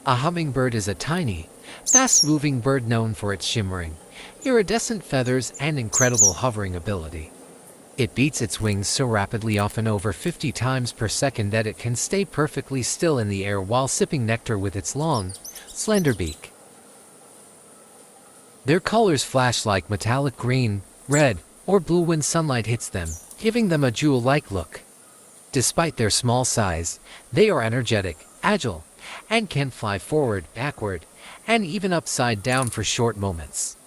A hummingbird is a tiny, fast-moving bird known for its shimmering, iridescent feathers and incredible hovering ability. It beats its wings so rapidly, often over 50 times per second, that it can stay perfectly still in the air while sipping nectar with its long, slender beak. Their colors flash like metallic green, red, or blue when sunlight hits them, giving them a jewel-like look. Despite their small size, they are energetic, agile, and can fly forward, backward, and even upside down for short moments.